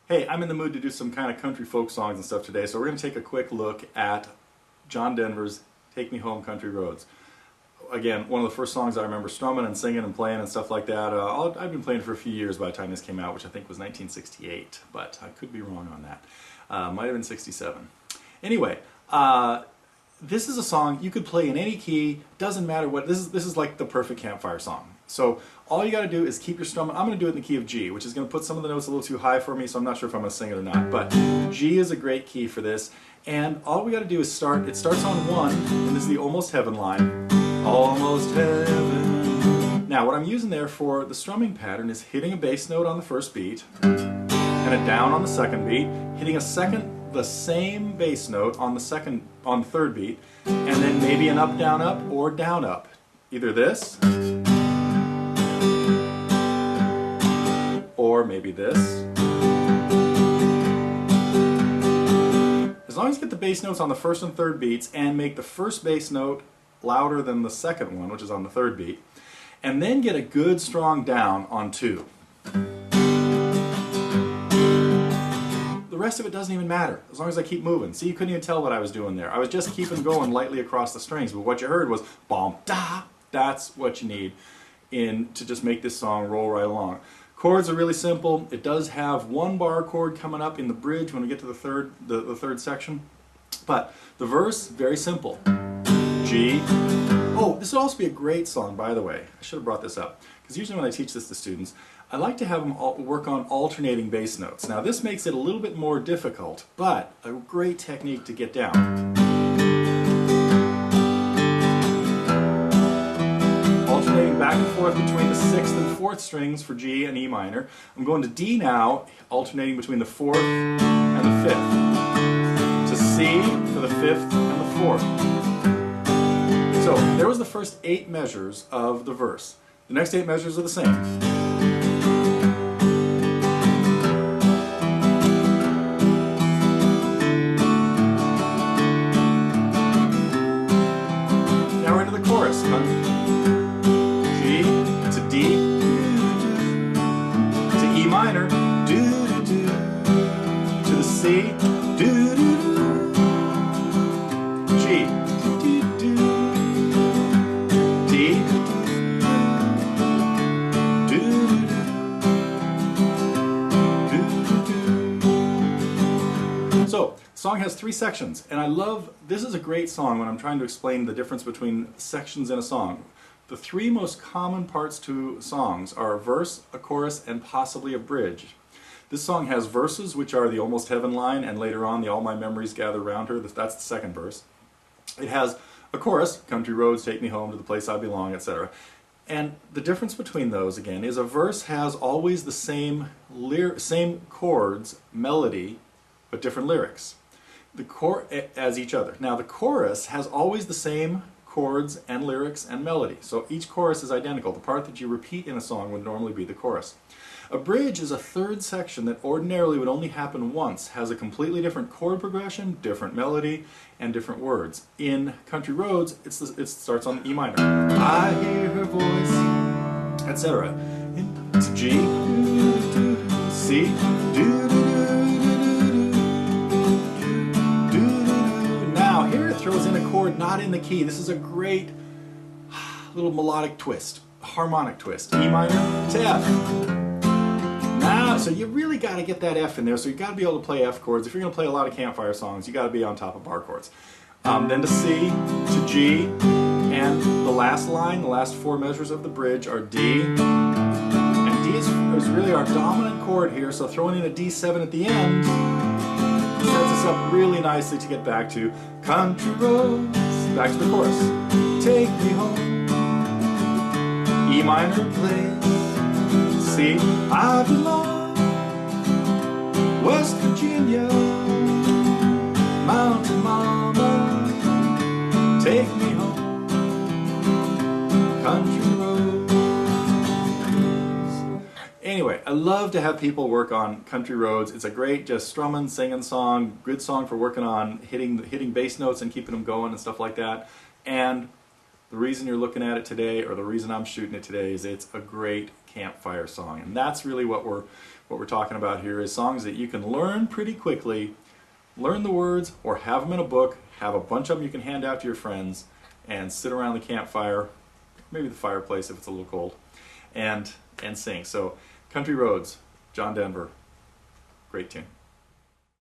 Hey, I'm in the mood to do some kind of country folk songs and stuff today, so we're going to take a quick look at John Denver's Take Me Home Country Roads. Again, one of the first songs I remember strumming and singing and playing and stuff like that. I've been playing for a few years by the time this came out, which I think was 1968, but I could be wrong on that. Might have been 67. Anyway, this is a song you could play in any key, doesn't matter what. This is like the perfect campfire song. So all you got to do is keep your strumming. I'm going to do it in the key of G, which is going to put some of the notes a little too high for me, so I'm not sure if I'm going to sing it or not. But G is a great key for this, and all we got to do is start. It starts on 1, and this is the Almost Heaven line. Almost heaven. Now, what I'm using there for the strumming pattern is hitting a bass note on the first beat, and a down on the second beat, hitting the same bass note on the third beat, and then maybe an up, down, up, or down, up. Either this, or maybe this. As long as you get the bass notes on the first and third beats and make the first bass note louder than the second one, which is on the third beat, and then get a good strong down on 2. The rest of it doesn't even matter, as long as I keep moving. See, you couldn't even tell what I was doing there. I was just keeping going lightly across the strings, but what you heard was bom, da. That's what you need to just make this song roll right along. Chords are really simple. It does have 1 bar chord coming up in the bridge when we get to the third section. But the verse, very simple. G. Oh, this would also be a great song, by the way. I should have brought this up. Because usually when I teach this to students, I like to have them work on alternating bass notes. Now this makes it a little bit more difficult, but a great technique to get down. Alternating back and forth between the 6th and 4th strings for G and E minor. I'm going to D now, alternating between the 4th and the 5th. To C for the 5th and the 4th. So there was the first 8 measures of the verse. The next 8 measures are the same. Now we're into the chorus. G to D to E minor, do-do-do, to the C, do-do-do, G, do-do-do, D, do-do-do, do-do-do. So, the song has 3 sections, and this is a great song when I'm trying to explain the difference between sections in a song. The 3 most common parts to songs are a verse, a chorus, and possibly a bridge. This song has verses, which are the Almost Heaven line, and later on the All My Memories Gather Round Her. That's the second verse. It has a chorus, Country Roads, Take Me Home to the Place I Belong, etc. And the difference between those, again, is a verse has always the same chords, melody, but different lyrics. As each other. Now the chorus has always the same chords and lyrics and melody. So each chorus is identical. The part that you repeat in a song would normally be the chorus. A bridge is a third section that ordinarily would only happen once, has a completely different chord progression, different melody, and different words. In Country Roads, it starts on E minor. I hear her voice, etc. It's G, C, Now here it throws in a chord not in the key. This is a great little melodic twist, harmonic twist. E minor to F. Now, so you really got to get that F in there, so you got to be able to play F chords. If you're going to play a lot of campfire songs, you got to be on top of bar chords. Then to C, to G, and the last line, the last 4 measures of the bridge are D. And D is really our dominant chord here, so throwing in a D7 at the end sets us up really nicely to get back to Country Roads, back to the chorus. Take me home, E minor place, C, I belong, West Virginia, Mountain Mama, take me home, Country Roads. Anyway, I love to have people work on Country Roads. It's a great just strumming, singing song, good song for working on hitting bass notes and keeping them going and stuff like that. And the reason you're looking at it today, or the reason I'm shooting it today, is it's a great campfire song. And that's really what we're talking about here, is songs that you can learn pretty quickly, learn the words, or have them in a book, have a bunch of them you can hand out to your friends, and sit around the campfire, maybe the fireplace if it's a little cold, and sing. So Country Roads, John Denver, great tune.